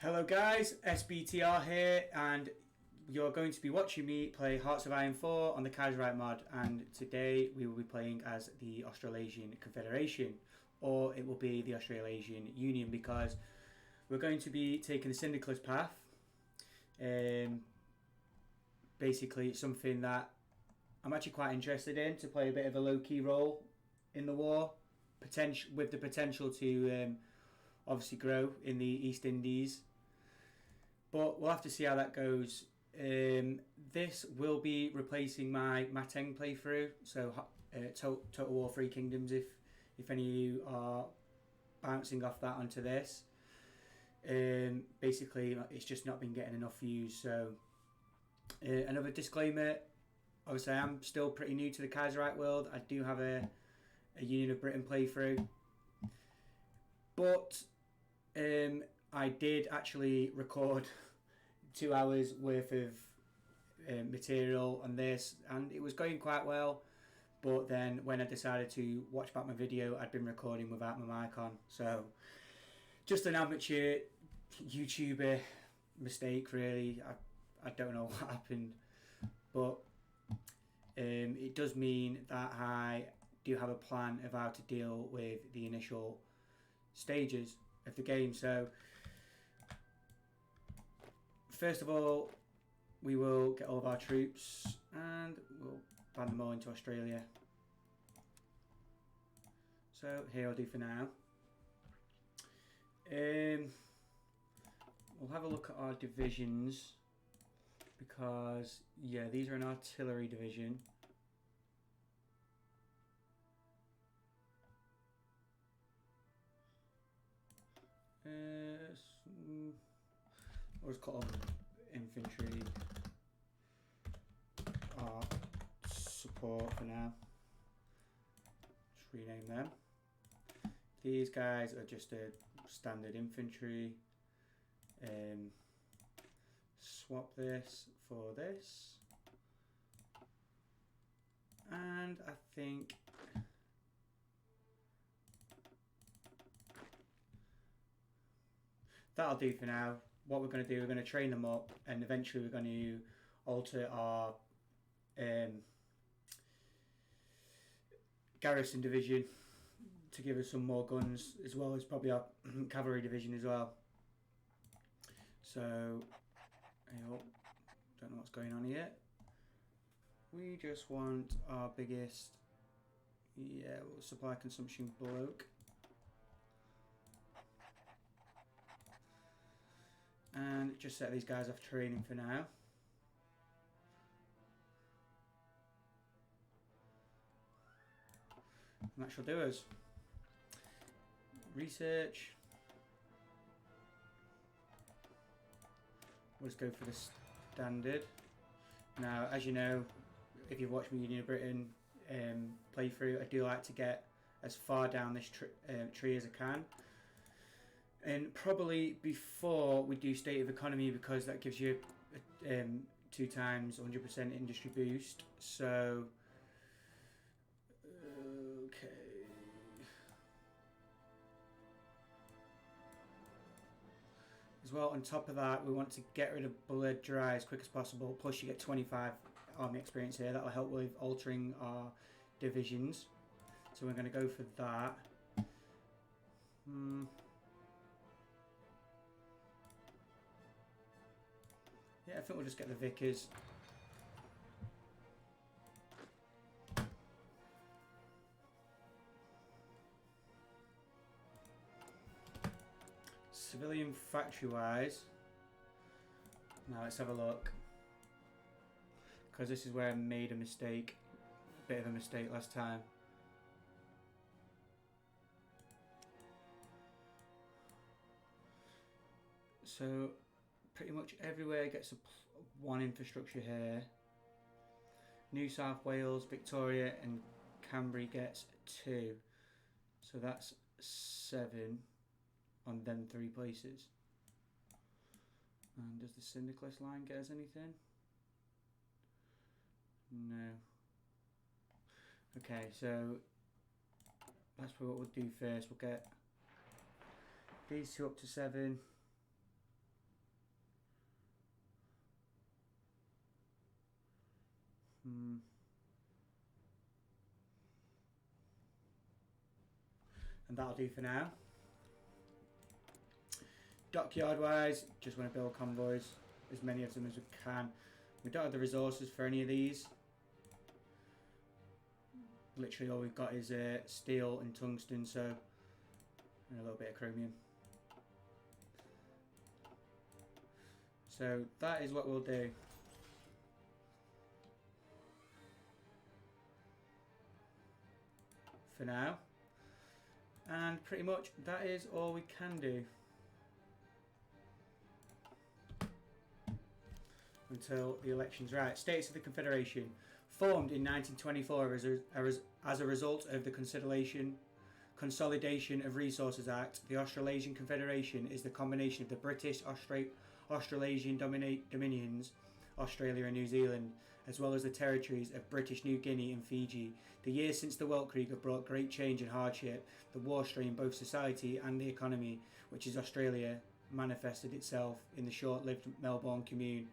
Hello guys, SBTR here, and you're going to be watching me play Hearts of Iron 4 on the Kaiserreich mod, and today we will be playing as the Australasian Confederation, or it will be the Australasian Union, because we're going to be taking the syndicalist path. Basically something that I'm actually quite interested in, to play a bit of a low-key role in the war, with the potential to obviously grow in the East Indies. But we'll have to see how that goes. This will be replacing my Mateng playthrough, so Total War Three Kingdoms, if any of you are bouncing off that onto this. Basically, it's just not been getting enough views. So another disclaimer, obviously I am still pretty new to the Kaiserreich world. I do have a Union of Britain playthrough, but I did actually record 2 hours worth of material on this, and it was going quite well. But then when I decided to watch back my video, I'd been recording without my mic on. So just an amateur YouTuber mistake, really. I don't know what happened, but it does mean that I do have a plan of how to deal with the initial stages of the game. So first of all, we will get all of our troops and we'll band them all into Australia. So here I'll do for now. We'll have a look at our divisions, because yeah, these are an artillery division. Or it's called infantry support for now. Just rename them. These guys are just a standard infantry. Swap this for this, and I think that'll do for now. What we're going to do, we're going to train them up, and eventually we're going to alter our garrison division to give us some more guns, as well as probably our cavalry division as well. So, don't know what's going on here. We just want our biggest, supply consumption bloke. And just set these guys off training for now. And that shall do us. Research. We'll just go for the standard. Now, as you know, if you've watched my Union of Britain playthrough, I do like to get as far down this tree as I can. And probably before we do State of Economy, because that gives you 2 times 100% industry boost. So, okay. As well, on top of that, we want to get rid of blood dry as quick as possible. Plus, you get 25 army experience here. That will help with altering our divisions. So we're going to go for that. Yeah, I think we'll just get the Vickers. Civilian factory wise, now let's have a look, because this is where I made a mistake, a bit of a mistake last time. So pretty much everywhere gets one infrastructure here. New South Wales, Victoria and Canberra gets 2. So that's 7 on them 3 places. And does the syndicalist line get us anything? No. Okay, so that's what we'll do first. We'll get these 2 up to 7. And that'll do for now. Dockyard wise, just want to build convoys, as many of them as we can. We don't have the resources for any of these. Literally all we've got is steel and tungsten, so, and a little bit of chromium. So that is what we'll do. For now. And pretty much that is all we can do. Until the election's right. States of the Confederation. Formed in 1924 as a result of the Consolidation of Resources Act, the Australasian Confederation is the combination of the British Australasian Dominions, Australia and New Zealand, as well as the territories of British New Guinea and Fiji. The years since the Weltkrieg have brought great change and hardship. The war strained both society and the economy, which is Australia, manifested itself in the short-lived Melbourne Commune.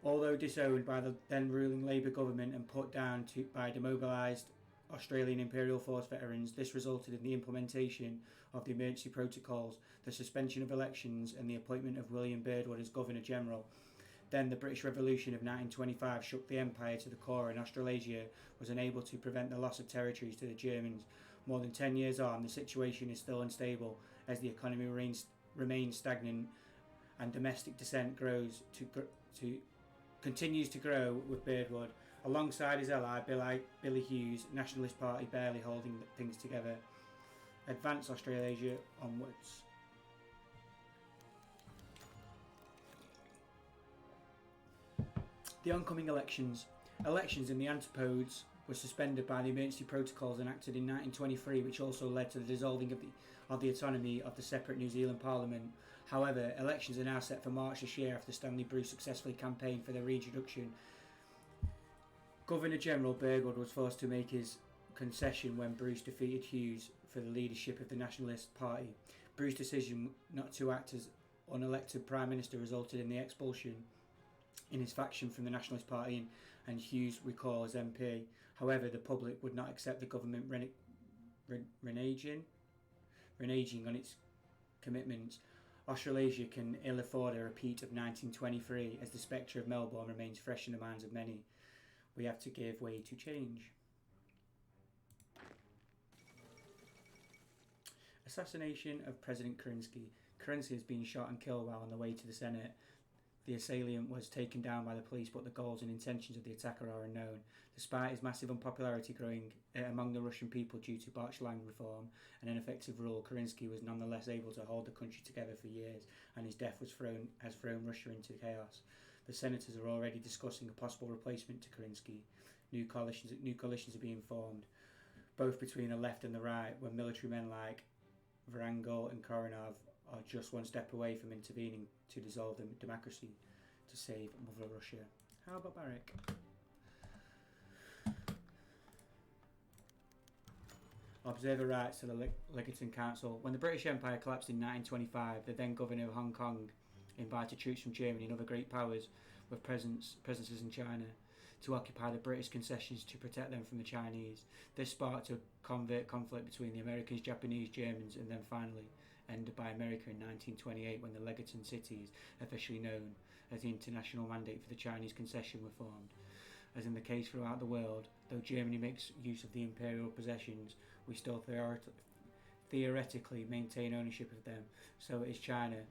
Although disowned by the then ruling Labour government and put down by demobilised Australian Imperial Force veterans, this resulted in the implementation of the emergency protocols, the suspension of elections and the appointment of William Birdwood as Governor-General. Then the British Revolution of 1925 shook the empire to the core and Australasia was unable to prevent the loss of territories to the Germans. More than 10 years on, the situation is still unstable as the economy remains stagnant and domestic dissent continues to grow with Birdwood. Alongside his ally Billy Hughes, Nationalist Party barely holding things together. Advance Australasia onwards. The oncoming elections. Elections in the Antipodes were suspended by the emergency protocols enacted in 1923, which also led to the dissolving of the autonomy of the separate New Zealand Parliament. However, elections are now set for March this year after Stanley Bruce successfully campaigned for their reintroduction. Governor-General Birdwood was forced to make his concession when Bruce defeated Hughes for the leadership of the Nationalist Party. Bruce's decision not to act as unelected Prime Minister resulted in the expulsion in his faction from the Nationalist Party and Hughes' recall as MP. However, the public would not accept the government reneging on its commitments. Australasia can ill afford a repeat of 1923 as the spectre of Melbourne remains fresh in the minds of many. We have to give way to change. Assassination of President Kerensky. Kerensky has been shot and killed while on the way to the Senate. The assailant was taken down by the police, but the goals and intentions of the attacker are unknown. Despite his massive unpopularity growing among the Russian people due to botched land reform and ineffective rule, Kerensky was nonetheless able to hold the country together for years, and his death has thrown Russia into chaos. The senators are already discussing a possible replacement to Kerensky. New coalitions are being formed, both between the left and the right, where military men like Vrangel and Koronov are just one step away from intervening to dissolve the democracy to save Mother Russia. How about Barrick? Observer writes to the Legaton Council. When the British Empire collapsed in 1925, the then governor of Hong Kong invited troops from Germany and other great powers with presences in China to occupy the British concessions to protect them from the Chinese. This sparked a covert conflict between the Americans, Japanese, Germans, and then finally ended by America in 1928 when the Legaton cities, officially known as the International Mandate for the Chinese Concession, were formed. As in the case throughout the world, though Germany makes use of the imperial possessions, we still theoretically maintain ownership of them. So it is China,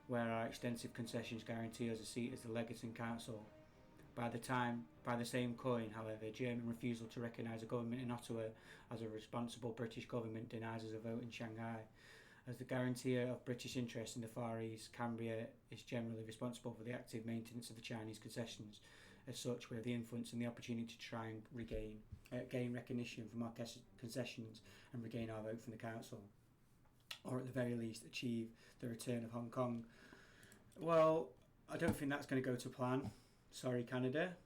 where our extensive concessions guarantee us a seat as the Legaton Council. By the same coin, however, German refusal to recognise a government in Ottawa as a responsible British government denies us a vote in Shanghai. As the guarantor of British interests in the Far East, Cambria is generally responsible for the active maintenance of the Chinese concessions. As such, we have the influence and the opportunity to try and gain recognition from our concessions and regain our vote from the council, or at the very least achieve the return of Hong Kong. Well, I don't think that's going to go to plan. Sorry, Canada.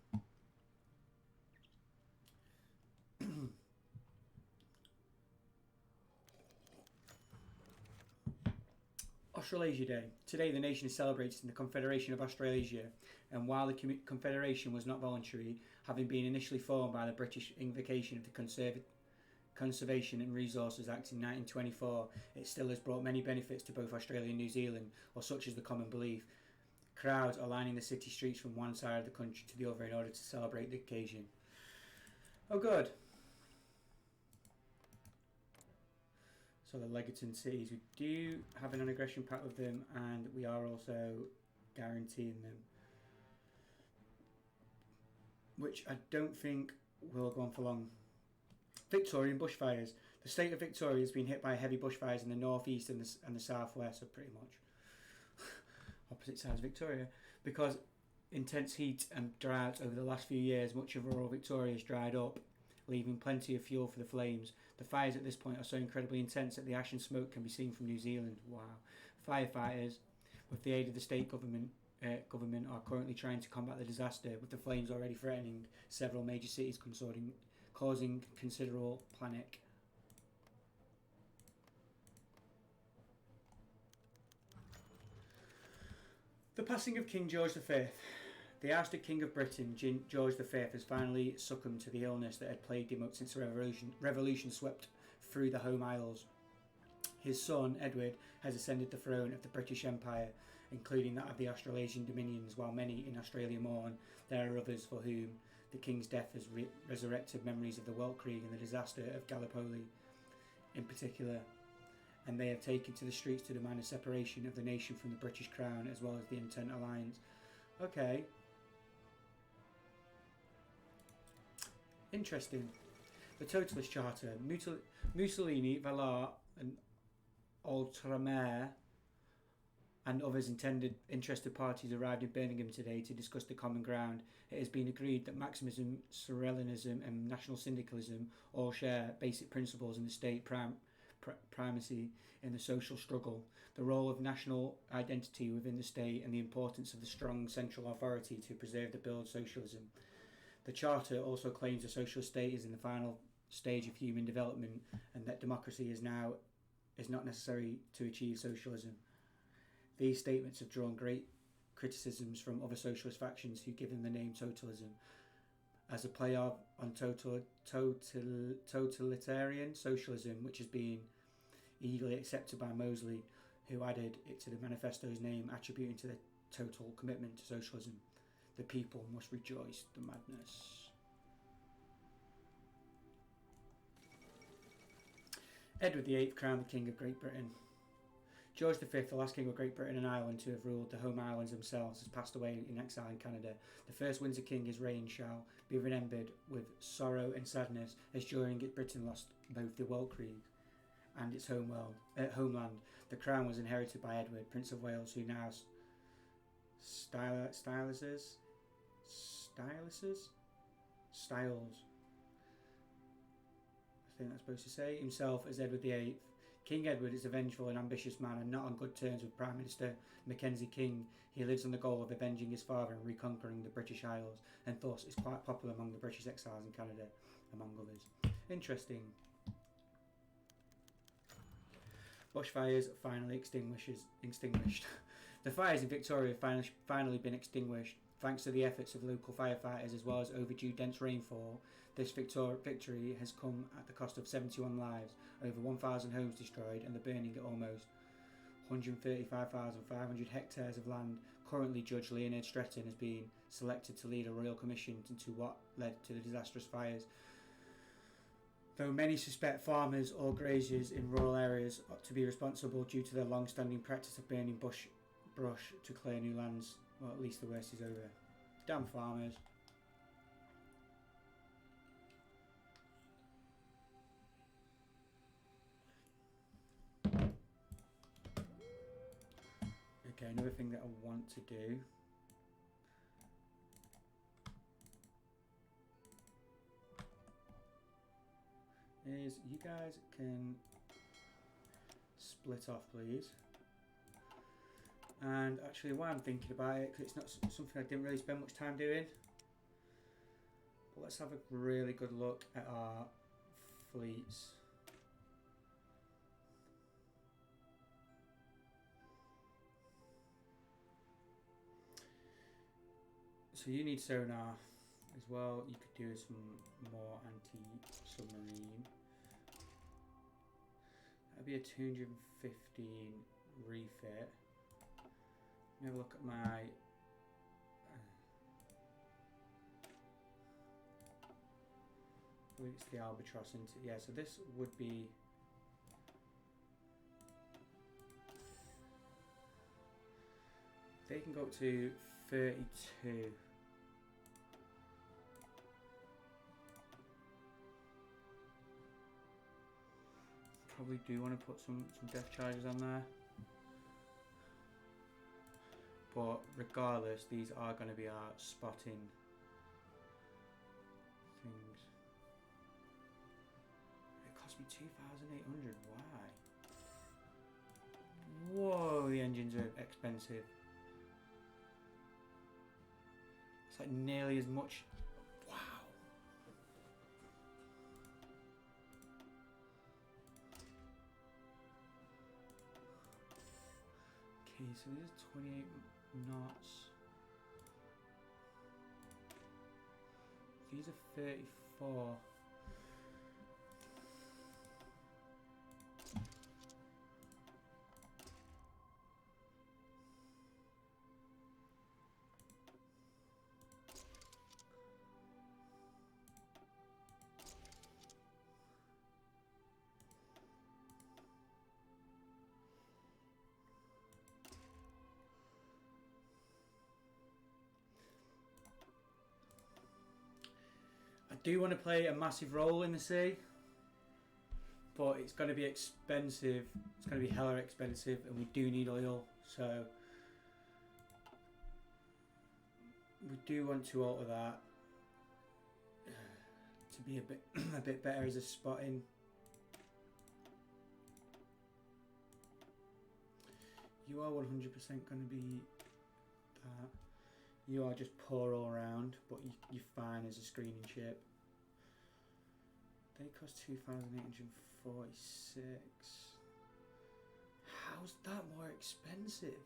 Australasia Day. Today the nation is celebrated in the Confederation of Australasia, and while the Confederation was not voluntary, having been initially formed by the British invocation of the Conservation and Resources Act in 1924, it still has brought many benefits to both Australia and New Zealand, or such is the common belief. Crowds are lining the city streets from one side of the country to the other in order to celebrate the occasion. Oh good. So the Legaton cities, we do have an non-aggression pact with them, and we are also guaranteeing them, which I don't think will go on for long. Victorian bushfires. The state of Victoria has been hit by heavy bushfires in the northeast and the southwest, so pretty much opposite sides of Victoria. Because intense heat and drought over the last few years, much of rural Victoria has dried up, leaving plenty of fuel for the flames. The fires at this point are so incredibly intense that the ash and smoke can be seen from New Zealand. Wow. Firefighters, with the aid of the state government, are currently trying to combat the disaster, with the flames already threatening several major cities, causing considerable panic. The passing of King George V. The ousted King of Britain, George V, has finally succumbed to the illness that had plagued him since the revolution swept through the Home Isles. His son, Edward, has ascended the throne of the British Empire, including that of the Australasian Dominions. While many in Australia mourn, there are others for whom the King's death has resurrected memories of the Weltkrieg and the disaster of Gallipoli in particular, and they have taken to the streets to demand a separation of the nation from the British Crown as well as the Entente Alliance. Okay. Interesting. The Totalist Charter. Mussolini, Valar and Ultramare and others interested parties arrived in Birmingham today to discuss the common ground. It has been agreed that Maximism, Surrealism and National Syndicalism all share basic principles in the state primacy in the social struggle, the role of national identity within the state and the importance of the strong central authority to preserve the build socialism. The Charter also claims the socialist state is in the final stage of human development and that democracy is not necessary to achieve socialism. These statements have drawn great criticisms from other socialist factions who give them the name totalism as a play on totalitarian socialism, which has been eagerly accepted by Mosley, who added it to the manifesto's name, attributing to the total commitment to socialism. The people must rejoice the madness. Edward VIII crowned the King of Great Britain. George V, the last King of Great Britain and Ireland to have ruled the home islands themselves, has passed away in exile in Canada. The first Windsor King, his reign shall be remembered with sorrow and sadness, as during it Britain lost both the Weltkrieg and its homeland. The crown was inherited by Edward, Prince of Wales, who now styles I think that's supposed to say himself as Edward VIII. King Edward is a vengeful and ambitious man and not on good terms with Prime Minister Mackenzie King. He lives on the goal of avenging his father and reconquering the British Isles, and thus is quite popular among the British exiles in Canada, among others. Interesting. Bushfires finally extinguished. The fires in Victoria have finally been extinguished, thanks to the efforts of local firefighters as well as overdue dense rainfall. This victory has come at the cost of 71 lives, over 1,000 homes destroyed, and the burning of almost 135,500 hectares of land. Currently, Judge Leonard Stretton has been selected to lead a royal commission into what led to the disastrous fires. Though many suspect farmers or graziers in rural areas to be responsible due to their long-standing practice of burning brush to clear new lands. Well, at least the worst is over. Damn farmers. Okay, another thing that I want to do is you guys can split off, please. And actually, while I'm thinking about it, because it's not something I didn't really spend much time doing, but let's have a really good look at our fleets. So you need sonar as well. You could do some more anti-submarine. That'd be a 215 refit. Let me have a look at my I believe it's the Albatross, isn't it? Yeah, so this would be they can go up to 32. Probably do want to put some depth charges on there. But regardless, these are going to be our spotting things. It cost me 2,800. Why? Whoa, the engines are expensive. It's like nearly as much. Wow. Okay, so this is 28 knots. These are 34. I do want to play a massive role in the sea, but it's going to be expensive. It's going to be hella expensive, and we do need oil, so we do want to alter that to be a bit better as a spotting. You are 100% going to be that. You are just poor all around, but you're fine as a screening ship. They cost 2,846. How's that more expensive?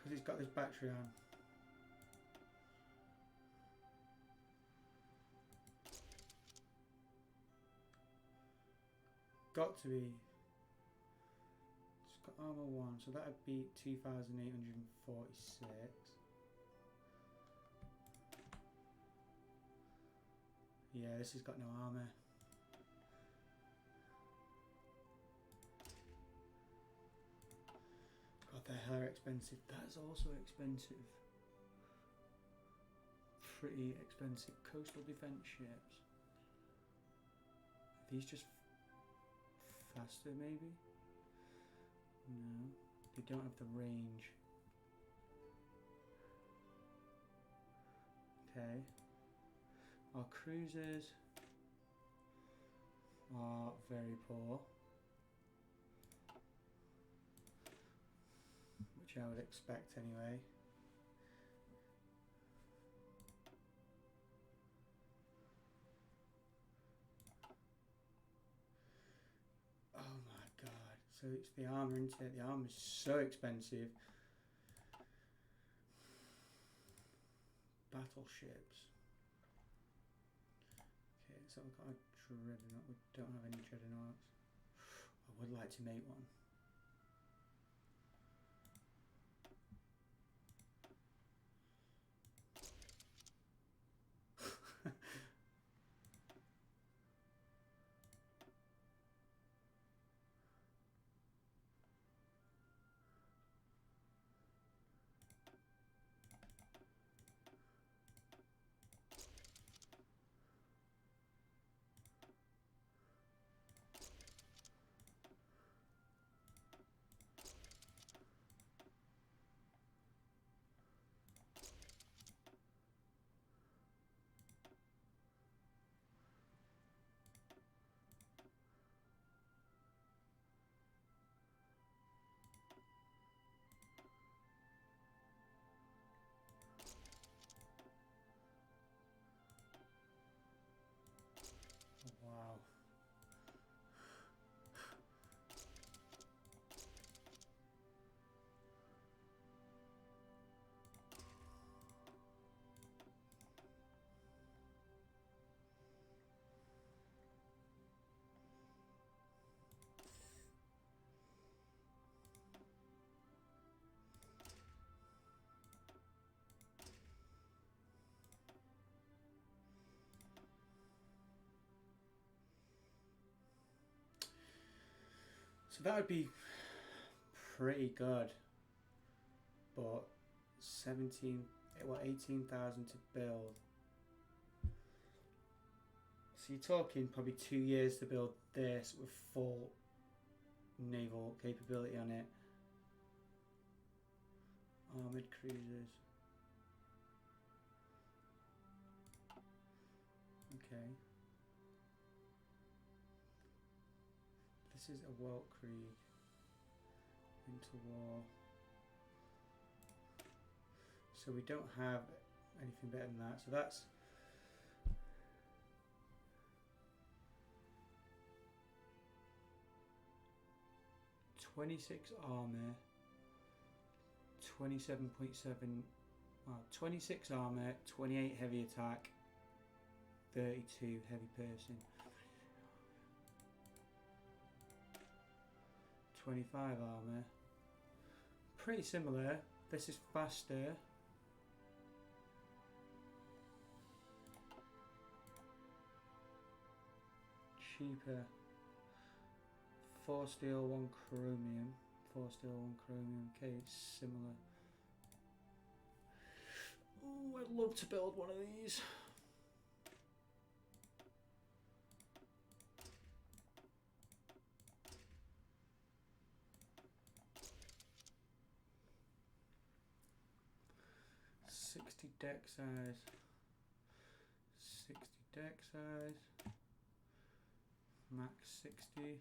Because it's got this battery on. Got to be. It's got armor 1, so that would be 2,846. Yeah, this has got no armor. God, they're hella expensive. That's also expensive. Pretty expensive. Coastal defense ships. Are these just faster, maybe? No, they don't have the range. Okay. Our cruisers are very poor, which I would expect anyway. Oh my god, so it's the armour, isn't it? The armour is so expensive. Battleships. Okay, so we've got a dreadnought. We don't have any dreadnoughts. I would like to make one. So that would be pretty good. But 18,000 to build. So you're talking probably 2 years to build this with full naval capability on it. Armoured cruisers. Okay. This is a Weltkrieg. Interwar. So we don't have anything better than that. So that's 26 armour, 27.7, 26 armour, 28 heavy attack, 32 heavy person, 25 armour. Pretty similar. This is faster. Cheaper. 4 steel, 1 chromium. 4 steel, 1 chromium. Okay, it's similar. Oh, I'd love to build one of these. Deck size, 60 deck size, max 60,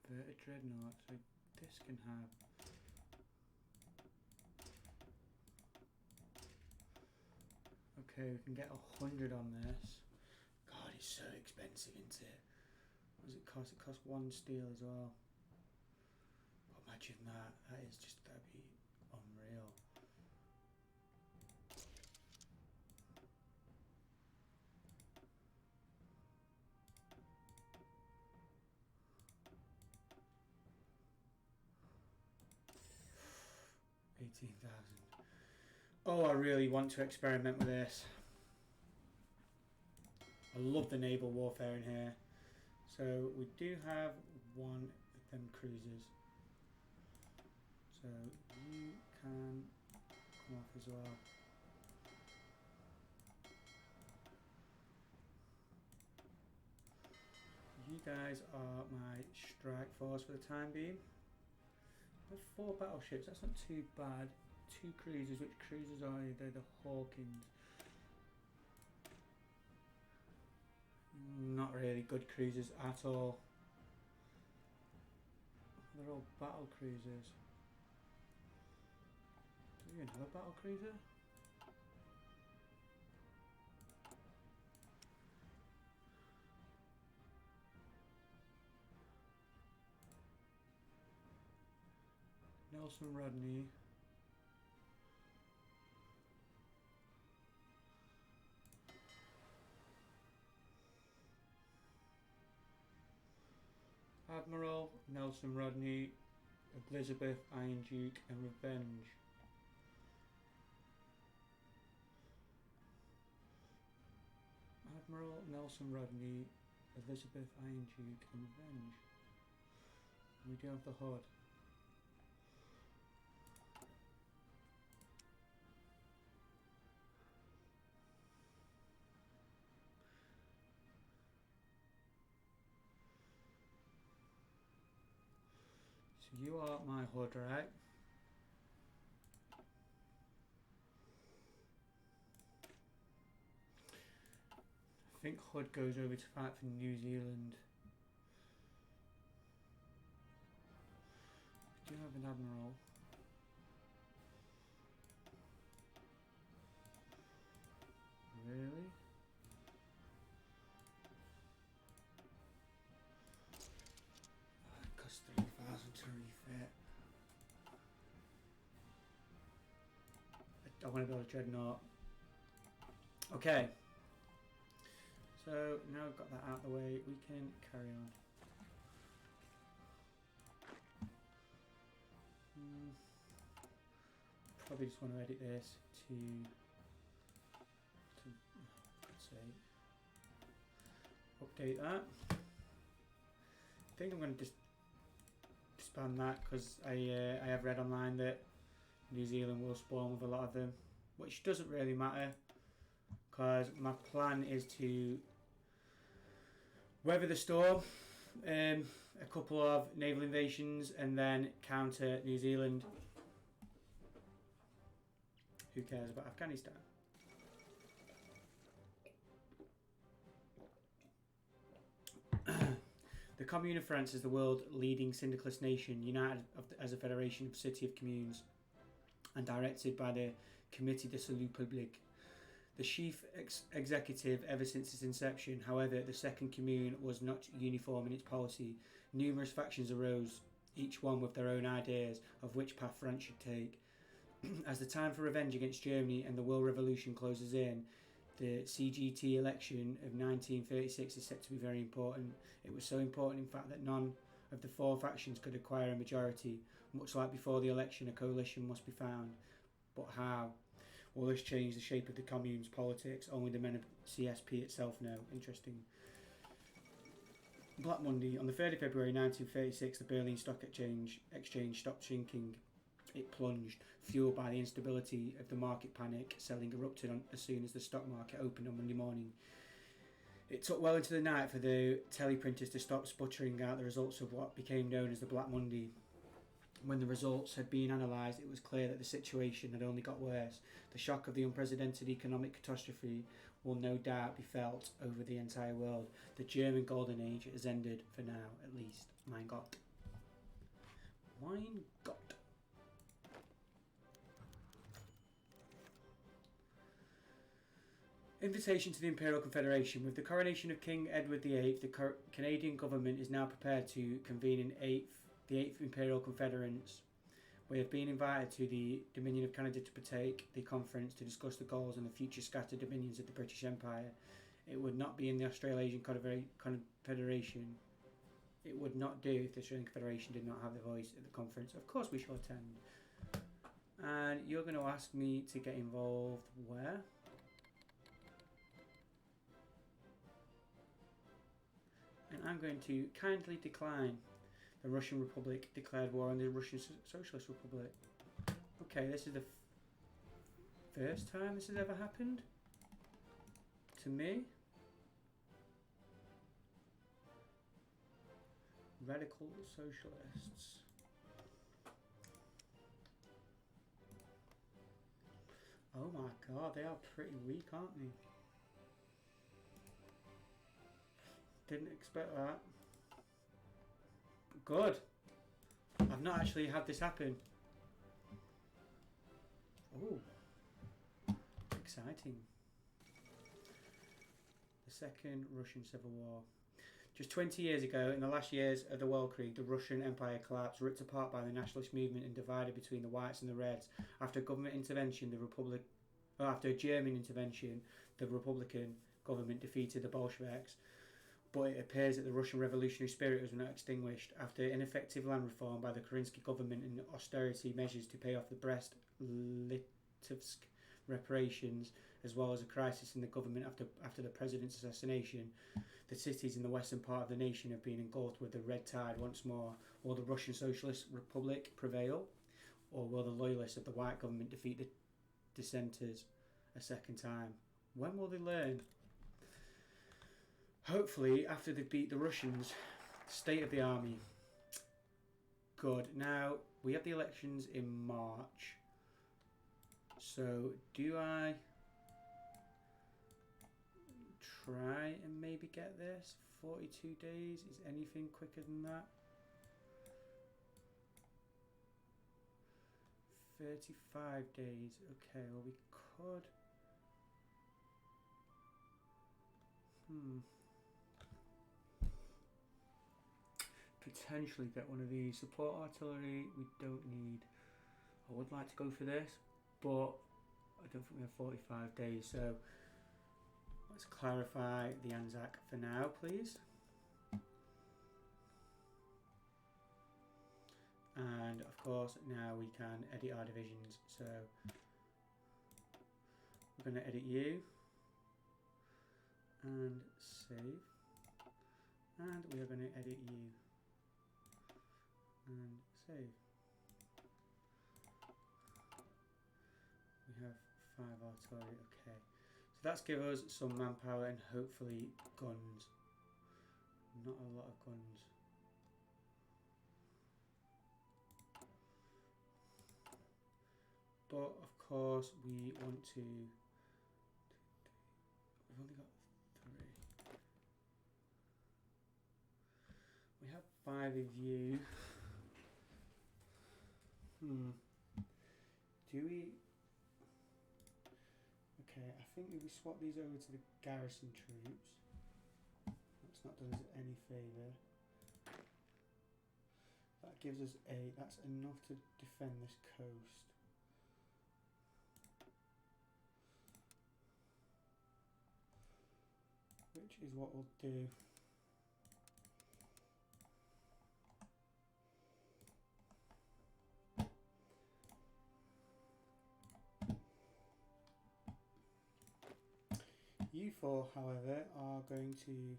converted dreadnought, so this can have okay, we can get 100 on this. God, it's so expensive, isn't it? What does it cost? It costs 1 steel as well. Imagine that. That is just, that'd be unreal. $18,000. Oh, I really want to experiment with this. I love the naval warfare in here. So we do have one of them cruisers. So you can come off as well. You guys are my strike force for the time being. With 4 battleships, that's not too bad. 2 cruisers. Which cruisers are they? They're the Hawkins. Not really good cruisers at all. They're all battle cruisers. Do we even have a battle cruiser? Nelson Rodney. Admiral, Nelson Rodney, Elizabeth, Iron Duke and Revenge. Admiral, Nelson Rodney, Elizabeth, Iron Duke and Revenge. We do have the HUD. So you are my HUD, right? I think HUD goes over to fight for New Zealand. We do have an admiral. Really? Oh, it costs 3,000 to refit. I want to build a dreadnought. Okay. So now I've got that out of the way, we can carry on. Probably just want to edit this to for God's sake. update that. I think I'm going to just disband that because I have read online that New Zealand will spawn with a lot of them, which doesn't really matter because my plan is to weather the storm, a couple of naval invasions, and then counter New Zealand. Who cares about Afghanistan? The Commune of France is the world's leading syndicalist nation, united as a federation of city of communes and directed by the Comité de Salut Public. The chief executive ever since its inception. However, the second commune was not uniform in its policy. Numerous factions arose, each one with their own ideas of which path France should take. As the time for revenge against Germany and the World Revolution closes in, the CGT election of 1936 is set to be very important. It was so important, in fact, that none of the four factions could acquire a majority. Much like before the election, a coalition must be found. But how? Will this change the shape of the commune's politics? Only the men of CSP itself know. Interesting. Black Monday. On the 3rd of February 1936, the Berlin Stock Exchange stopped shrinking. It plunged, fueled by the instability of the market panic. Selling erupted as soon as the stock market opened on Monday morning. It took well into the night for the teleprinters to stop sputtering out the results of what became known as the Black Monday. When the results had been analysed, it was clear that the situation had only got worse. The shock of the unprecedented economic catastrophe will no doubt be felt over the entire world. The German Golden Age has ended, for now at least. Mein Gott. Mein Gott. Invitation to the Imperial Confederation. With the coronation of King Edward VIII, the Canadian government is now prepared to convene the 8th Imperial Conference. We have been invited to the Dominion of Canada to partake the conference to discuss the goals and the future scattered dominions of the British Empire. It would not be in the Australasian Confederation. It would not do if the Australian Confederation did not have the voice at the conference. Of course we shall attend. And you're going to ask me to get involved where? And I'm going to kindly decline. The Russian Republic declared war on the Russian Socialist Republic. Okay, this is the first time this has ever happened to me. Radical Socialists. Oh my god, they are pretty weak, aren't they? Didn't expect that. Good. I've not actually had this happen. Oh, exciting. The Second Russian Civil War. Just 20 years ago, in the last years of the Weltkrieg, the Russian Empire collapsed, ripped apart by the nationalist movement and divided between the whites and the reds. After government intervention, after German intervention, the Republican government defeated the Bolsheviks. But it appears that the Russian revolutionary spirit was not extinguished. After ineffective land reform by the Kerensky government and austerity measures to pay off the Brest-Litovsk reparations, as well as a crisis in the government after the president's assassination, the cities in the western part of the nation have been engulfed with the red tide once more. Will the Russian Socialist Republic prevail? Or will the loyalists of the white government defeat the dissenters a second time? When will they learn? Hopefully, after they beat the Russians. State of the army. Good. Now, we have the elections in March. So, do I try and maybe get this? 42 days? Is anything quicker than that? 35 days. Okay, well we could... potentially get one of these. Support artillery we don't need. I would like to go for this, but I don't think we have 45 days, so let's clarify the Anzac for now, please. And of course now we can edit our divisions, so we're going to edit you and save. And we are going to edit you and save. We have 5 artillery, okay. So that's give us some manpower and hopefully guns. Not a lot of guns. But of course we want to, we've only got 3. We have 5 of you. Do we? Okay, I think if we swap these over to the garrison troops, that's not done us any favour. That gives us that's enough to defend this coast. Which is what we'll do. You four, however, are going to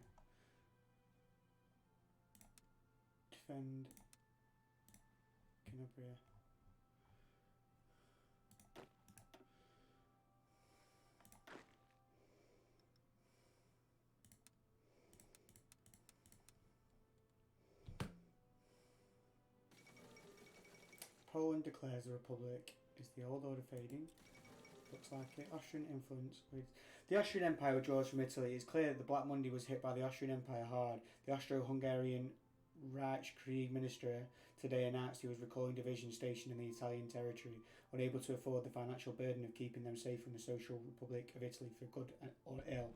defend Calabria. Poland declares a republic. Is the old order fading? Looks like it. Austrian influence. The Austrian Empire withdraws from Italy. It's clear that the Black Monday was hit by the Austrian Empire hard. The Austro-Hungarian Reichskrieg minister today announced he was recalling divisions stationed in the Italian territory, unable to afford the financial burden of keeping them safe from the Social Republic of Italy for good or ill.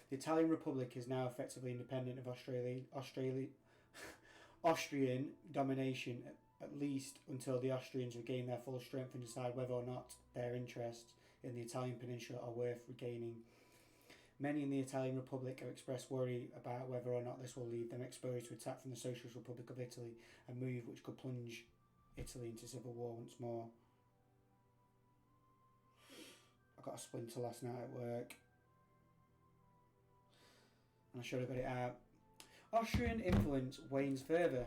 The Italian Republic is now effectively independent of Austrian domination, at least until the Austrians regain their full strength and decide whether or not their interests in the Italian peninsula are worth regaining. Many in the Italian Republic have expressed worry about whether or not this will leave them exposed to attack from the Socialist Republic of Italy, a move which could plunge Italy into civil war once more. I got a splinter last night at work, and I should have got it out. Austrian influence wanes further.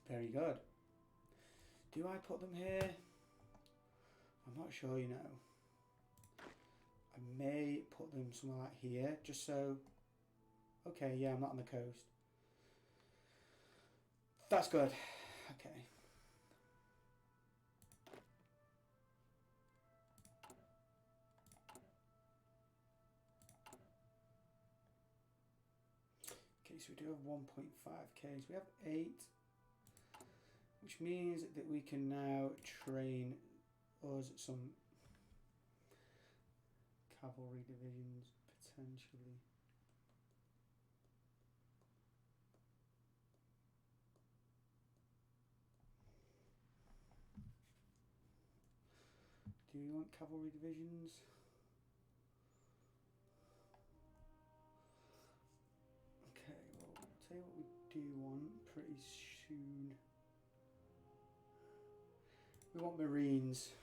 Very good. Do I put them here? I'm not sure, you know. I may put them somewhere like here, just so... Okay, yeah, I'm not on the coast. That's good. Okay. Okay, so we do have 1.5k. So we have 8. Which means that we can now train us some cavalry divisions, potentially. Do you want cavalry divisions? Okay, well, I'll tell you what we do want pretty soon. We want Marines.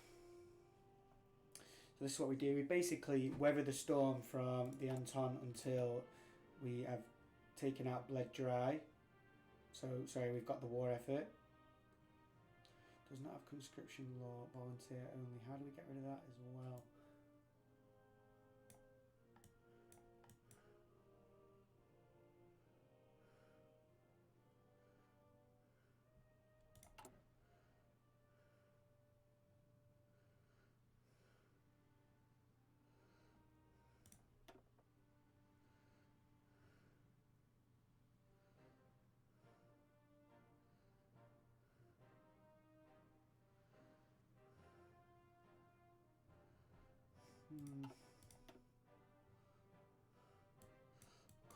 So this is what we do. We basically weather the storm from the Entente until we have taken out Bled Dry. So, sorry, we've got the war effort. Does not have conscription law, volunteer only. How do we get rid of that as well?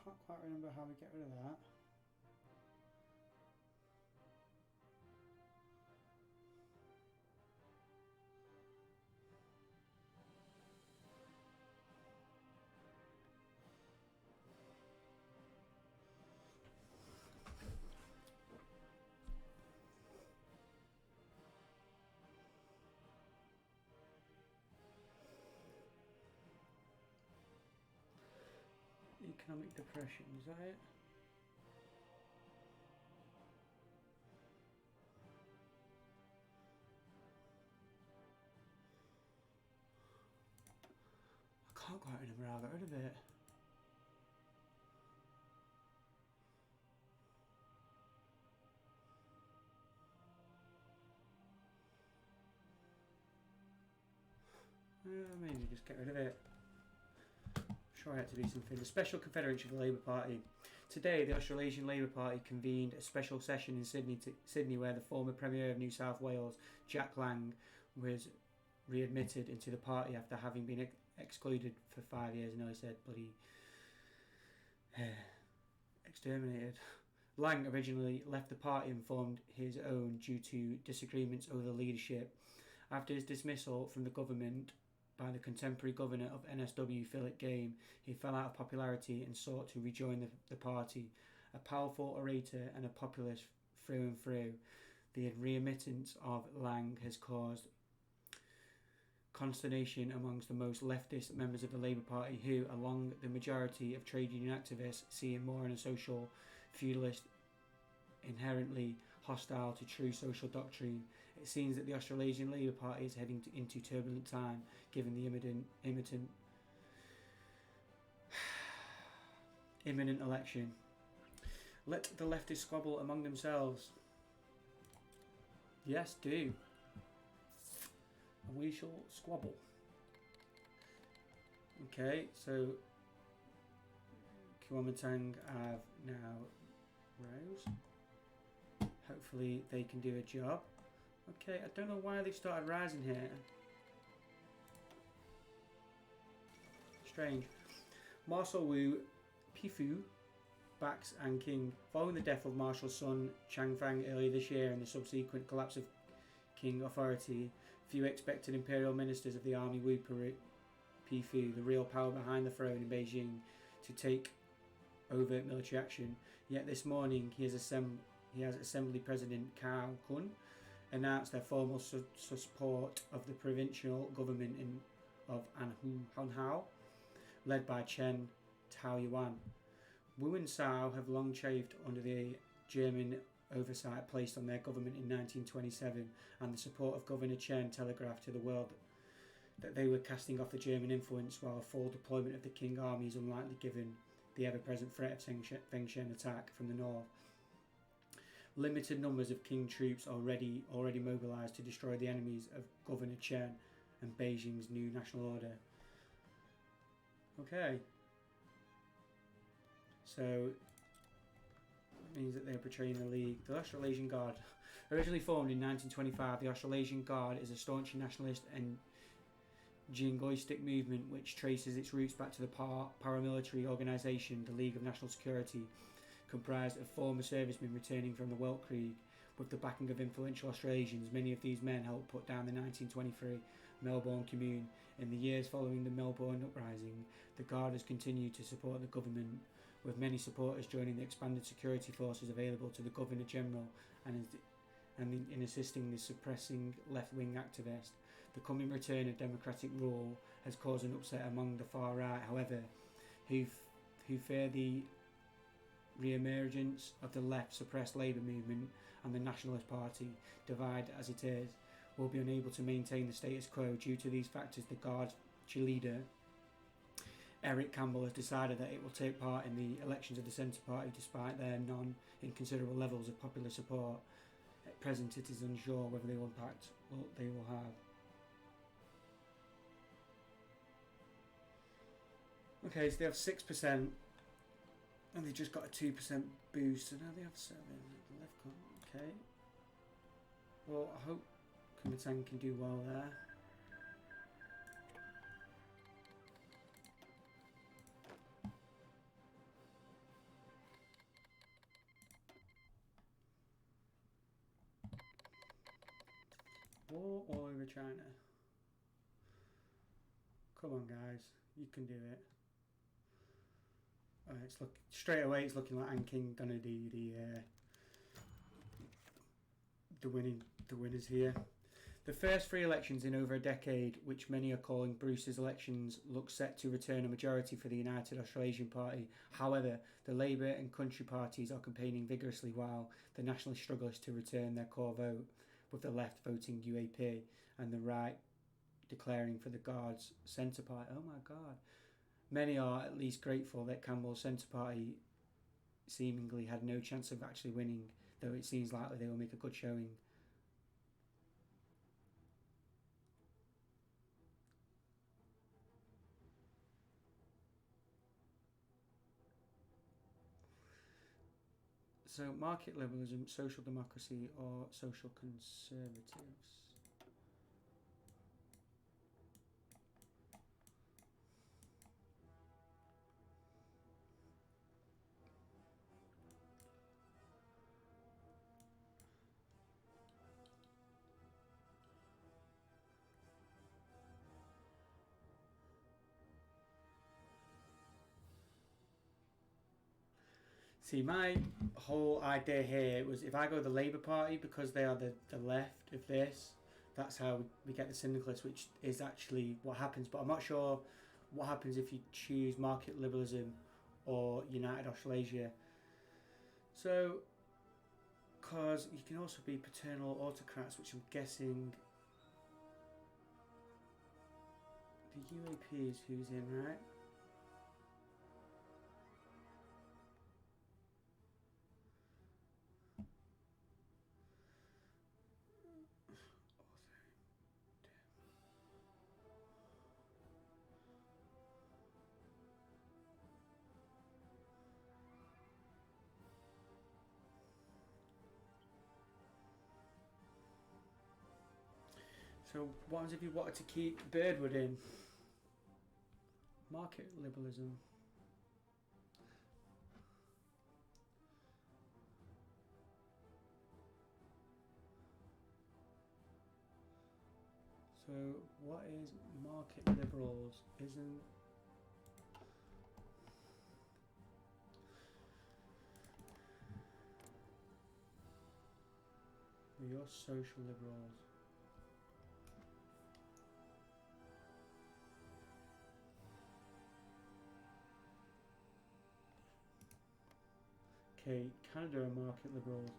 Can't quite remember how we get rid of that. Economic depression, is that it? fighting a morale, got rid of it. Maybe just get rid of it. Sure, I had to do something. The Special Confederation of the Labour Party. Today, the Australasian Labour Party convened a special session in Sydney where the former Premier of New South Wales, Jack Lang, was readmitted into the party after having been excluded for 5 years. No, he said bloody exterminated. Lang originally left the party and formed his own due to disagreements over the leadership. After his dismissal from the government by the contemporary governor of NSW, Philip Game, he fell out of popularity and sought to rejoin the party. A powerful orator and a populist through and through, the readmittance of Lang has caused consternation amongst the most leftist members of the Labour Party who, along the majority of trade union activists, see him more in a social feudalist, inherently hostile to true social doctrine. It seems that the Australasian Labour Party is heading into turbulent time, given the imminent election. Let the leftists squabble among themselves. Yes, do. And we shall squabble. Okay, so Kuomintang have now rose. Hopefully they can do a job. Okay, I don't know why they've started rising here. Strange. Marshal Wu Pifu backs An King. Following the death of Marshal's son Chang Fang earlier this year and the subsequent collapse of King authority, few expected imperial ministers of the army Wu Pifu, the real power behind the throne in Beijing, to take overt military action. Yet this morning he has Assembly President Cao Kun announced their formal support of the provincial government of Anhao, led by Chen Taoyuan. Wu and Cao have long chafed under the German oversight placed on their government in 1927, and the support of Governor Chen telegraphed to the world that they were casting off the German influence, while a full deployment of the Qing army is unlikely given the ever-present threat of Fengshen attack from the north. Limited numbers of Qing troops already mobilised to destroy the enemies of Governor Chen and Beijing's new national order. Okay. So it means that they're betraying the League. The Australasian Guard. Originally formed in 1925, the Australasian Guard is a staunch nationalist and jingoistic movement which traces its roots back to the paramilitary organisation, the League of National Security, comprised of former servicemen returning from the Weltkrieg. With the backing of influential Australasians, many of these men helped put down the 1923 Melbourne Commune. In the years following the Melbourne Uprising, the Guard has continued to support the government, with many supporters joining the expanded security forces available to the Governor-General and in assisting the suppressing left-wing activists. The coming return of democratic rule has caused an upset among the far right, however, who fear the re-emergence of the left suppressed Labour movement and the Nationalist Party, divided as it is, will be unable to maintain the status quo. Due to these factors, the Guard's leader, Eric Campbell, has decided that it will take part in the elections of the Centre Party despite their non-inconsiderable levels of popular support. At present, it is unsure whether the impact they will have. Okay, so they have 6%. And they just got a 2% boost, so now they have 7. Okay. Well, I hope Kuomintang can do well there. War all over China. Come on, guys, you can do it. It's straight away. It's looking like An King gonna do the winners here. The first free elections in over a decade, which many are calling Bruce's elections, look set to return a majority for the United Australasian Party. However, the Labour and Country parties are campaigning vigorously, while the Nationalists struggle to return their core vote, with the left voting UAP and the right declaring for the Guard's Centre Party. Oh my God. Many are at least grateful that Campbell's Centre Party seemingly had no chance of actually winning, though it seems likely they will make a good showing. So, market liberalism, social democracy, or social conservatives? See, my whole idea here was if I go the Labour Party, because they are the left of this, that's how we get the syndicalists, which is actually what happens. But I'm not sure what happens if you choose market liberalism or United Australasia. So, because you can also be paternal autocrats, which I'm guessing the UAP is who's in, right? So what happens if you wanted to keep Birdwood in? Market liberalism. So what is market liberals? Isn't you're social liberals? Okay, Canada are market liberals.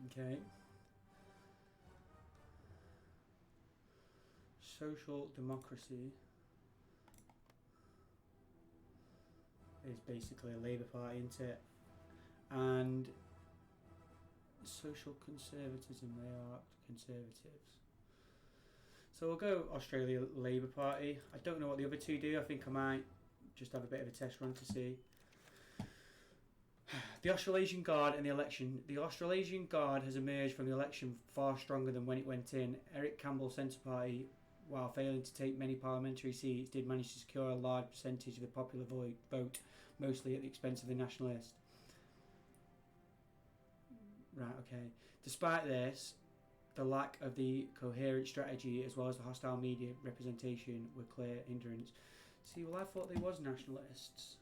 Okay. Social democracy is basically a Labour Party, isn't it? And social conservatism, they are conservatives. So we'll go Australia Labour Party. I don't know what the other two do. I think I might just have a bit of a test run to see. The Australasian Guard and the election. The Australasian Guard has emerged from the election far stronger than when it went in. Eric Campbell's Centre Party, while failing to take many parliamentary seats, did manage to secure a large percentage of the popular vote, mostly at the expense of the Nationalists. Right, okay. Despite this, the lack of the coherent strategy as well as the hostile media representation were clear hindrance. See, well, I thought they was nationalists.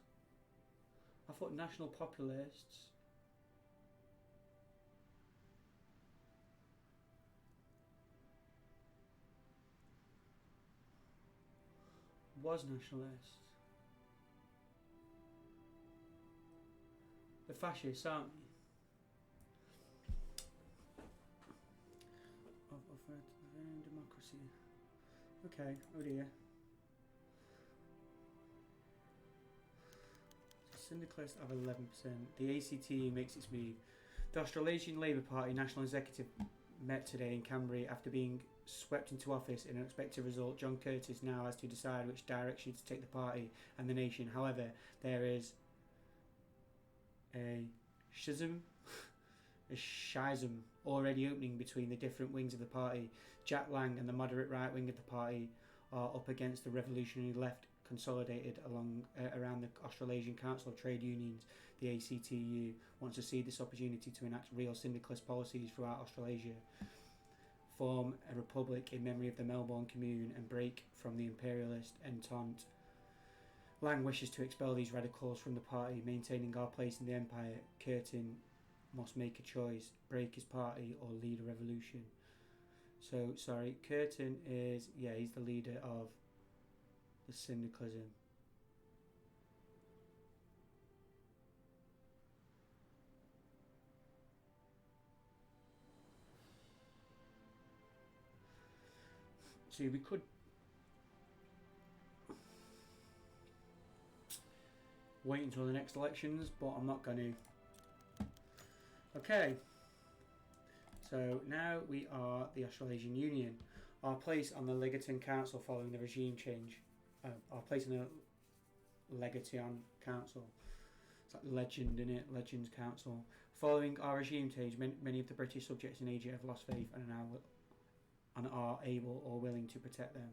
I thought national populists. Was nationalists. The fascists, aren't they? Of democracy. Okay, oh dear. Syndicalists have 11%. The ACT makes its move. The Australasian Labour Party National Executive met today in Canberra after being swept into office in an unexpected result. John Curtis now has to decide which direction to take the party and the nation. However, there is a schism already opening between the different wings of the party. Jack Lang and the moderate right wing of the party are up against the revolutionary left consolidated around the Australasian Council of Trade Unions. The ACTU wants to see this opportunity to enact real syndicalist policies throughout Australasia, form a republic in memory of the Melbourne Commune, and break from the imperialist entente. Lang wishes to expel these radicals from the party, maintaining our place in the empire. Curtin must make a choice, break his party or lead a revolution. So, sorry, Curtin is, he's the leader of the syndicalism. See, we could wait until the next elections, but I'm not going to. Okay. So now we are the Australasian Union. Our place on the Legaton Council following the regime change. Our place in the Legaton Council. It's like legend, innit? Legends Council. Following our regime change, many of the British subjects in Asia have lost faith and are able or willing to protect them.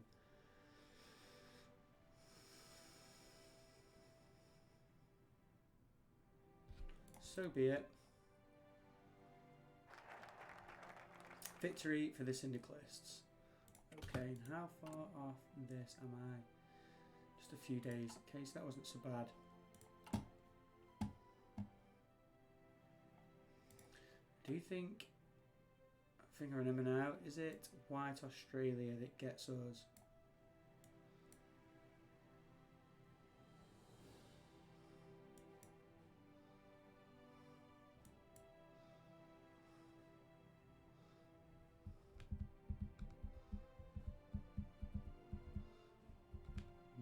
So be it. Victory for the Syndicalists. Okay, and how far off this am I? Just a few days. Okay, so that wasn't so bad. Do you think... I think I remember now. Is it White Australia that gets us?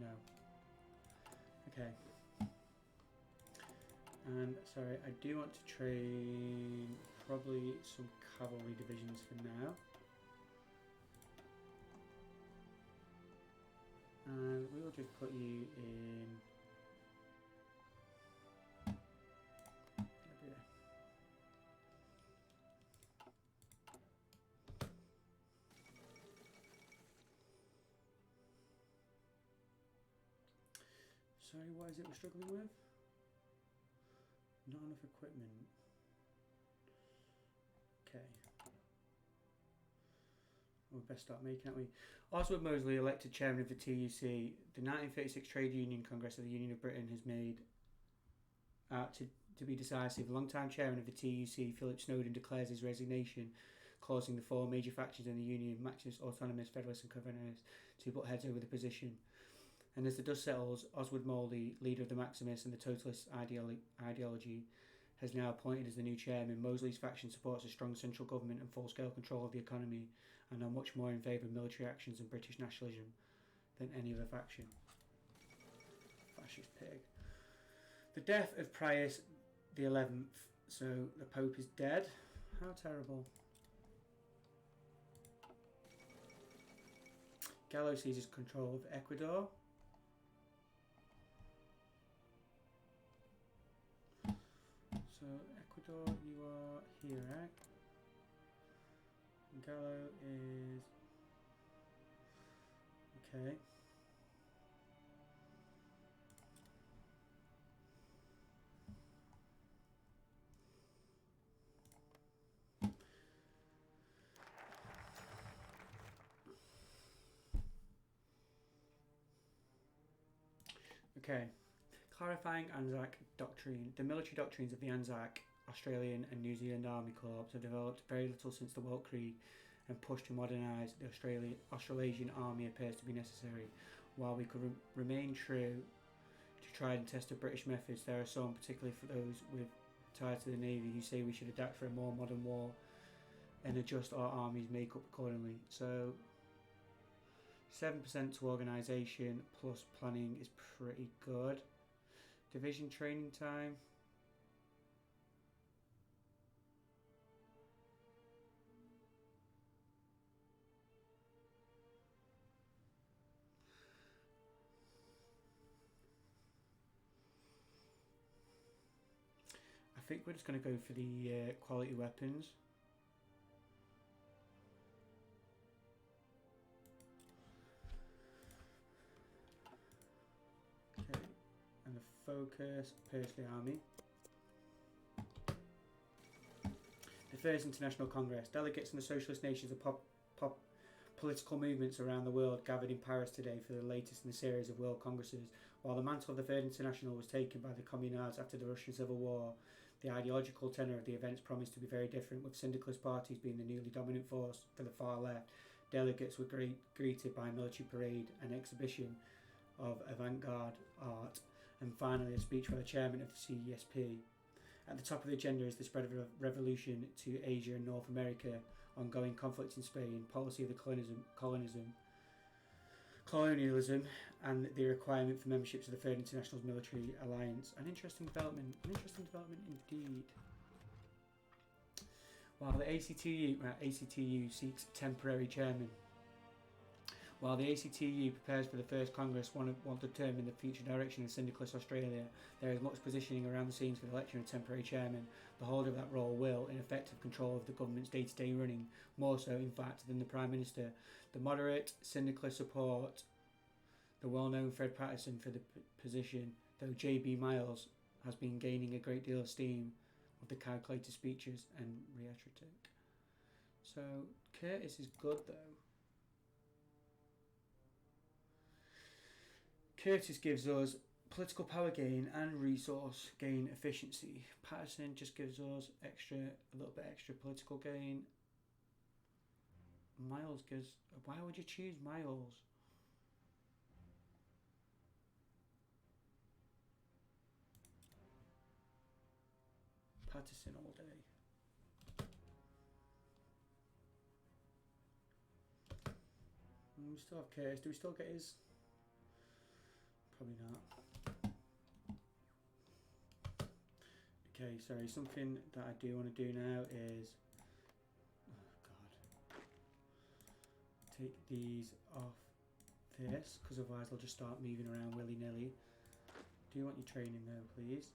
No. Okay. And sorry, I do want to train probably some cavalry divisions for now. And we'll just put you in. Sorry, what is it we're struggling with? Not enough equipment. Okay. We'll best start making, aren't we? Oswald Mosley, elected chairman of the TUC. The 1936 Trade Union Congress of the Union of Britain has made out to be decisive. Long-time chairman of the TUC, Philip Snowden, declares his resignation, causing the four major factions in the Union, Maximus, Autonomous, Federalists and Confederalists, to butt heads over the position. And as the dust settles, Oswald Mosley, leader of the Maximus and the Totalist ideology, has now appointed as the new chairman. Mosley's faction supports a strong central government and full-scale control of the economy, and are much more in favour of military actions and British nationalism than any other faction. Fascist pig. The death of Pius the 11th. So the Pope is dead. How terrible. Gallo seizes control of Ecuador. So Ecuador, you are here, right? Gallo is okay. Okay. Clarifying Anzac Doctrine. The military doctrines of the Anzac, Australian and New Zealand Army Corps have developed very little since the World Creed, and push to modernise the Australasian Army appears to be necessary. While we could remain true to tried and tested British methods, there are some, particularly for those with ties to the Navy, who say we should adapt for a more modern war and adjust our army's makeup accordingly. So 7% to organisation plus planning is pretty good. Division training time. I think we're just going to go for the quality weapons. Okay, and the focus, Pursley Army. The First International Congress. Delegates from the socialist nations of political movements around the world gathered in Paris today for the latest in a series of world congresses. While the mantle of the Third International was taken by the communards after the Russian Civil War, the ideological tenor of the events promised to be very different, with syndicalist parties being the newly dominant force for the far left. Delegates were greeted by a military parade, an exhibition of avant-garde art, and finally a speech by the chairman of the CESP. At the top of the agenda is the spread of revolution to Asia and North America, ongoing conflict in Spain, policy of the colonism, colonialism and the requirement for membership to the Third International's military alliance. An interesting development indeed. While the ACTU seeks temporary chairman. While the ACTU prepares for the first Congress want to determine the future direction of syndicalist Australia, there is much positioning around the scenes for the election of temporary chairman. The holder of that role will, in effect, have control of the government's day-to-day running, more so, in fact, than the Prime Minister. The moderate syndicalist support the well-known Fred Patterson for the position, though J.B. Miles has been gaining a great deal of steam with the calculated speeches and rhetoric. So, Curtis is good, though. Curtis gives us political power gain and resource gain efficiency. Patterson just gives us a little bit extra political gain. Miles gives... Why would you choose Miles? Patterson all day. We still have Curtis. Do we still get his... Probably not. Okay, sorry, something that I do want to do now is... Oh, God. Take these off this, because otherwise they'll just start moving around willy-nilly. Do you want your training though, please?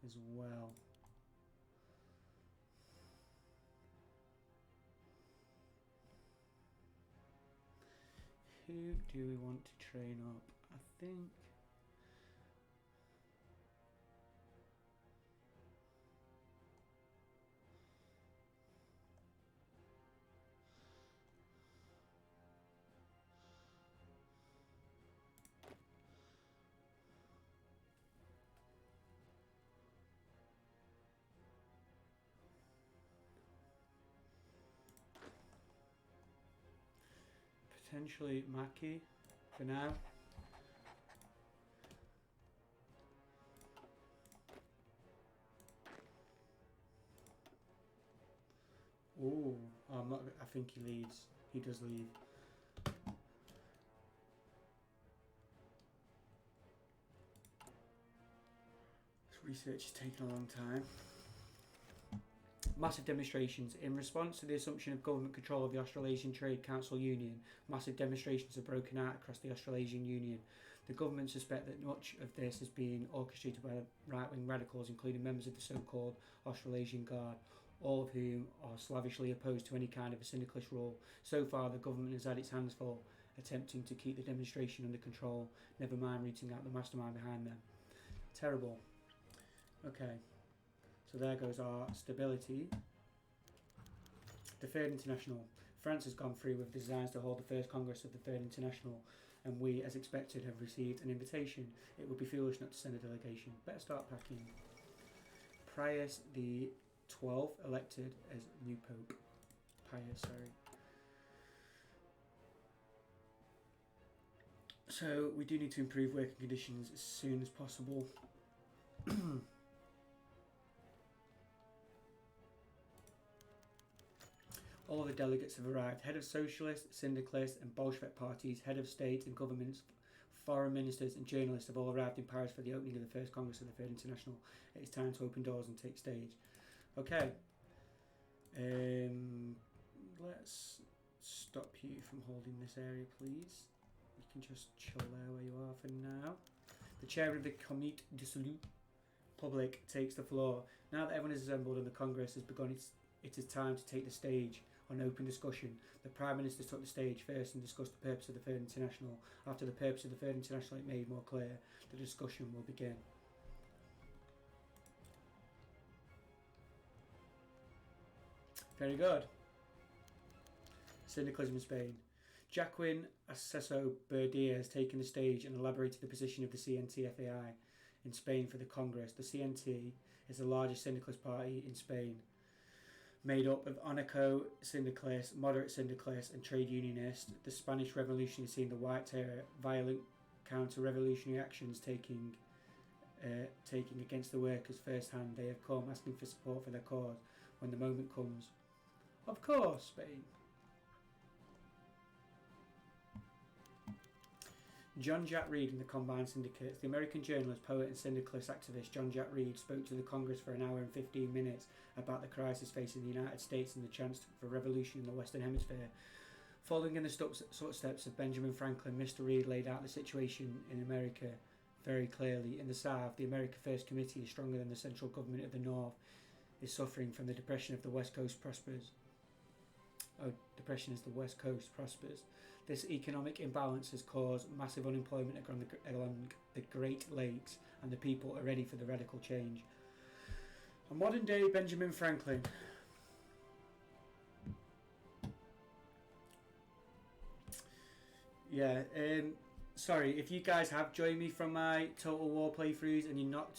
As well. Who do we want to train up? I think potentially Mackie for now. Oh, I'm not. I think he leaves. He does leave. This research is taking a long time. Massive demonstrations. In response to the assumption of government control of the Australasian Trade Council Union, massive demonstrations have broken out across the Australasian Union. The government suspect that much of this has been orchestrated by right-wing radicals, including members of the so-called Australasian Guard, all of whom are slavishly opposed to any kind of a syndicalist rule. So far, the government has had its hands full, attempting to keep the demonstration under control, never mind rooting out the mastermind behind them. Terrible. Okay. So there goes our stability. The Third International. France has gone through with designs to hold the first Congress of the Third International, and we, as expected, have received an invitation. It would be foolish not to send a delegation. Better start packing. Pius the 12th elected as new Pope. Pius, sorry. So we do need to improve working conditions as soon as possible. All the delegates have arrived. Head of socialist, syndicalist and Bolshevik parties, head of state and governments, foreign ministers and journalists have all arrived in Paris for the opening of the first Congress of the Third International. It is time to open doors and take stage. Okay. Let's stop you from holding this area, please. You can just chill there where you are for now. The chair of the Comité de Salut Public takes the floor. Now that everyone is assembled and the Congress has begun, it is time to take the stage on open discussion. The Prime Minister took the stage first and discussed the purpose of the Third International. After the purpose of the Third International is made more clear, the discussion will begin. Very good. Syndicalism in Spain. Joaquin Aceso Berdia has taken the stage and elaborated the position of the CNT-FAI in Spain for the Congress. The CNT is the largest syndicalist party in Spain, made up of anarcho syndicalists, moderate syndicalists and trade unionists. The Spanish Revolution has seen the White Terror, violent counter-revolutionary actions taking against the workers firsthand. They have come asking for support for their cause when the moment comes. Of course, Spain. John Jack Reed and the Combined Syndicates. The American journalist, poet and syndicalist activist John Jack Reed spoke to the Congress for an hour and 15 minutes about the crisis facing the United States and the chance for revolution in the Western Hemisphere. Following in the footsteps of Benjamin Franklin, Mr. Reed laid out the situation in America very clearly. In the South, the America First Committee is stronger than the central government of the North, is suffering from the depression of the West Coast prospers. Depression as the West Coast prospers. This economic imbalance has caused massive unemployment along the Great Lakes, and the people are ready for the radical change. A modern day Benjamin Franklin. Yeah, sorry, if you guys have joined me from my Total War playthroughs and you're not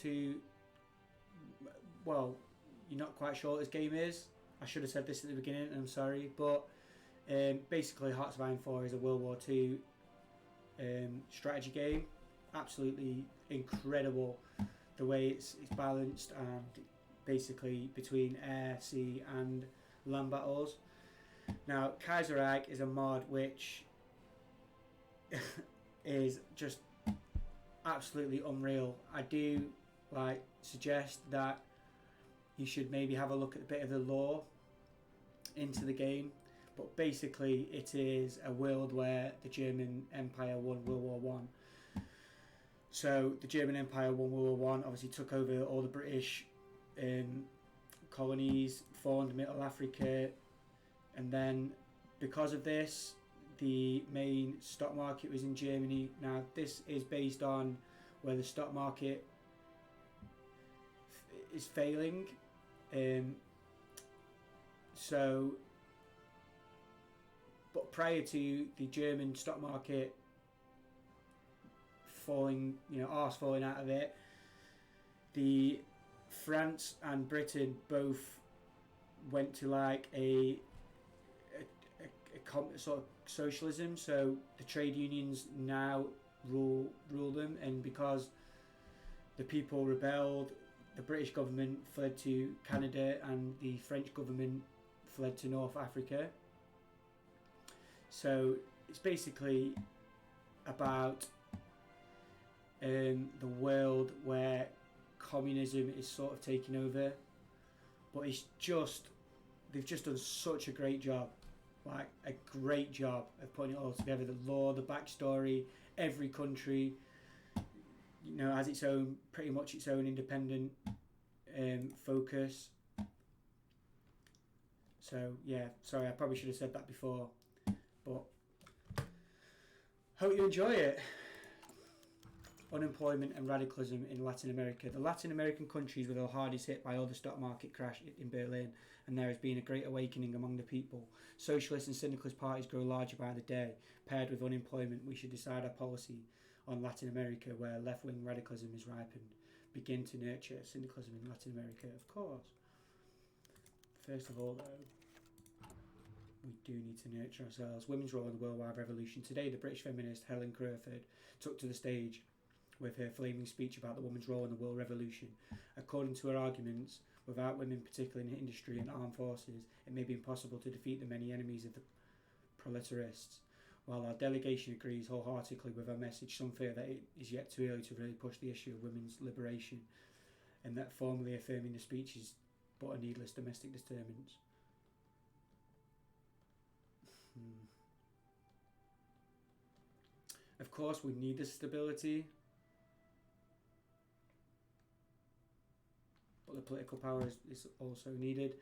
quite sure what this game is, I should have said this at the beginning, and I'm sorry, but basically Hearts of Iron 4 is a World War II strategy game. Absolutely incredible the way it's balanced, and basically between air, sea and land battles. Now Kaiserreich is a mod which is just absolutely unreal. I do suggest that you should maybe have a look at a bit of the lore into the game, but basically it is a world where the German Empire won World War One. So the German Empire won World War One, obviously took over all the British colonies, formed Middle Africa, and then because of this, the main stock market was in Germany. Now this is based on where the stock market is failing. But prior to the German stock market falling out of it, the France and Britain both went to a sort of socialism. So the trade unions now rule them, and because the people rebelled, the British government fled to Canada and the French government fled to North Africa. So it's basically about the world where communism is sort of taking over, but they've just done such a great job, a great job of putting it all together. The lore, the backstory, every country has pretty much its own independent focus. So yeah, sorry, I probably should have said that before, but hope you enjoy it. Unemployment and radicalism in Latin America. The Latin American countries were the hardest hit by all the stock market crash in Berlin, and there has been a great awakening among the people. Socialist and syndicalist parties grow larger by the day. Paired with unemployment, we should decide our policy on Latin America, where left-wing radicalism is ripened. Begin to nurture syndicalism in Latin America, of course. First of all, though, we do need to nurture ourselves. Women's role in the worldwide revolution. Today, the British feminist Helen Crawford took to the stage with her flaming speech about the woman's role in the world revolution. According to her arguments, without women, particularly in industry and armed forces, it may be impossible to defeat the many enemies of the proletarists. While our delegation agrees wholeheartedly with her message, some fear that it is yet too early to really push the issue of women's liberation, and that formally affirming the speech is but a needless domestic disturbance. Of course, we need this stability, but the political power is also needed.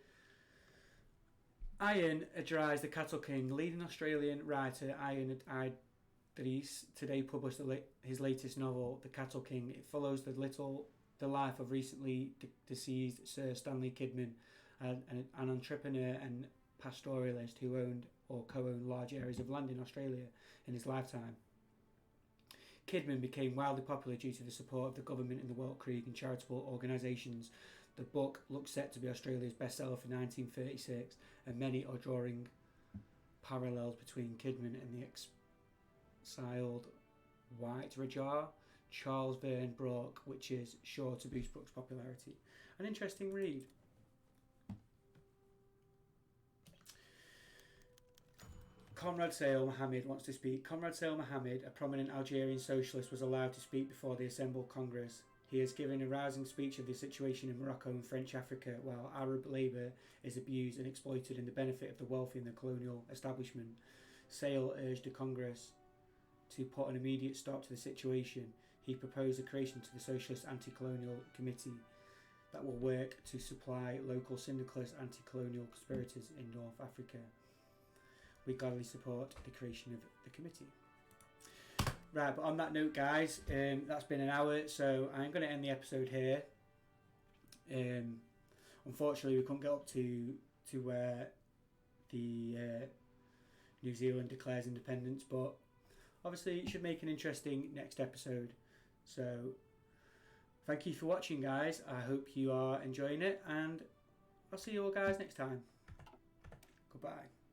Ian Idris, the Cattle King, leading Australian writer Ian Idris, today published his latest novel, The Cattle King. It follows the life of recently deceased Sir Stanley Kidman, an entrepreneur and pastoralist who owned or co-owned large areas of land in Australia in his lifetime. Kidman became wildly popular due to the support of the government in the World Krieg and charitable organisations. The book looks set to be Australia's bestseller for 1936, and many are drawing parallels between Kidman and the exiled White Rajar, Charles Verne Brooke, which is sure to boost Brooke's popularity. An interesting read. Comrade Sail Mohammed wants to speak. Comrade Sail Mohammed, a prominent Algerian socialist, was allowed to speak before the assembled Congress. He has given a rousing speech of the situation in Morocco and French Africa, while Arab labour is abused and exploited in the benefit of the wealthy and the colonial establishment. Sail urged the Congress to put an immediate stop to the situation. He proposed the creation to the Socialist Anti-Colonial Committee that will work to supply local syndicalist anti-colonial conspirators in North Africa. We gladly support the creation of the committee. Right, but on that note, guys, that's been an hour, so I'm going to end the episode here. Unfortunately, we couldn't get up to where the New Zealand declares independence, but obviously it should make an interesting next episode. So, thank you for watching, guys. I hope you are enjoying it, and I'll see you all guys next time. Goodbye.